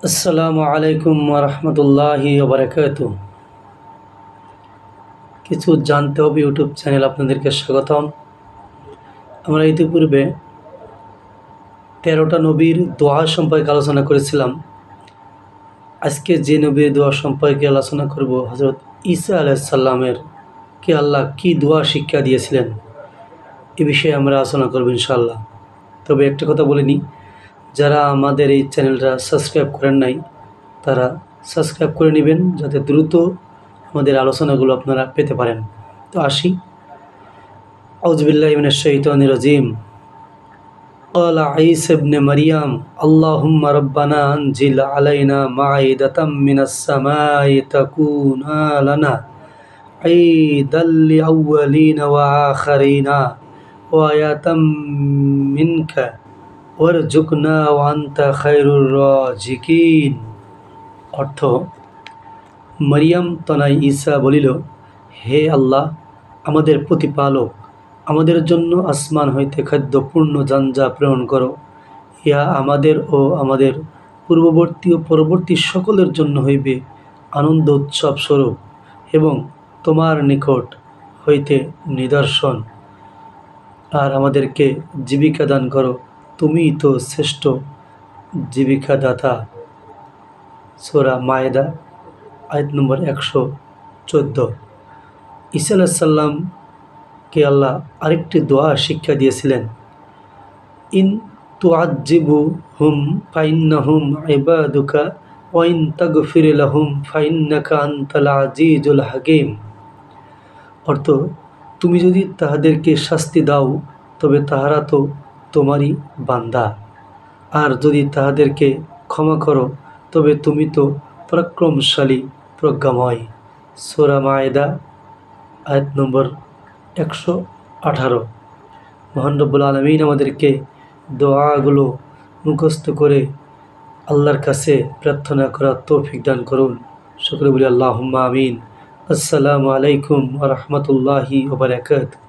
আসসালামু আলাইকুম রহমতুল্লাহি ওবরাকাতু। কিছু জানতে হবে ইউটিউব চ্যানেল আপনাদেরকে স্বাগতম। আমরা ইতিপূর্বে 13টা নবীর দোয়া সম্পর্কে আলোচনা করেছিলাম। আজকে যে নবীর দোয়া সম্পর্কে আলোচনা করব, হযরত ঈসা আলাইহিস সালামের কে আল্লাহ কি দোয়া শিক্ষা দিয়েছিলেন এ বিষয়ে আমরা আলোচনা করব ইনশাআল্লাহ। তবে একটা কথা বলে নিই, যারা আমাদের এই চ্যানেলটা সাবস্ক্রাইব করেন নাই তারা সাবস্ক্রাইব করে নেবেন, যাতে দ্রুত আমাদের আলোচনাগুলো আপনারা পেতে পারেন। তো আসি, আউযু বিল্লাহি মিনাশ শাইতানির রাজিম। ক্বালা ঈসা ইবনে মারইয়াম আল্লাহুম্মা রাব্বানা আনজিল আলাইনা মাঈদাতাম মিনাস সামাই তাকুনা লানা ঈদাল লিআউয়ালিনা ওয়া আখিরিনা ওয়া আয়াতাম মিনকা ওয়ারযুকনা ওয়া আনতা খায়রুর রাযিকিন। অর্থ, মারিয়াম তনয় ঈসা বলিল, হে আল্লাহ, আমাদের প্রতিপালক, আমাদের জন্য আসমান হইতে খাদ্যপূর্ণ জাঞ্জা প্রেরণ করো। ইহা আমাদের ও আমাদের পূর্ববর্তী ও পরবর্তী সকলের জন্য হইবে আনন্দ উৎসব স্বরূপ এবং তোমার নিকট হইতে নিদর্শন। আর আমাদেরকে জীবিকা দান করো, তুমিই তো শ্রেষ্ঠ জীবিকাদাতা। সূরা মায়েদা আয়াত নম্বর 114। ঈসা আলাইহিস সালামকে আল্লাহ আরেকটি দোয়া শিক্ষা দিয়েছিলেন, ইন তুআযযিবুহুম ফাইন্নাহুম ইবাদুকা ওয়া ইন তাগফির লাহুম ফাইন্নাকা আনতাল আজিজুল হাকীম। অর্থ, তুমি যদি তাহাদেরকে শাস্তি দাও তবে তাহারা তো তোমারই বান্দা, আর যদি তাহাদেরকে ক্ষমা করো তবে তুমি তো পরাক্রমশালী প্রজ্ঞাময়। সূরা মায়েদা আয়াত নম্বর 118। মহান রব্বুল আলামিন আমাদেরকে দোয়াগুলো মুখস্থ করে আল্লাহর কাছে প্রার্থনা করার তৌফিক দান করুন। সকলে বলি আল্লাহুম্মা আমিন। আসসালামু আলাইকুম ওয়া রাহমাতুল্লাহি ওয়া বারাকাতুহু।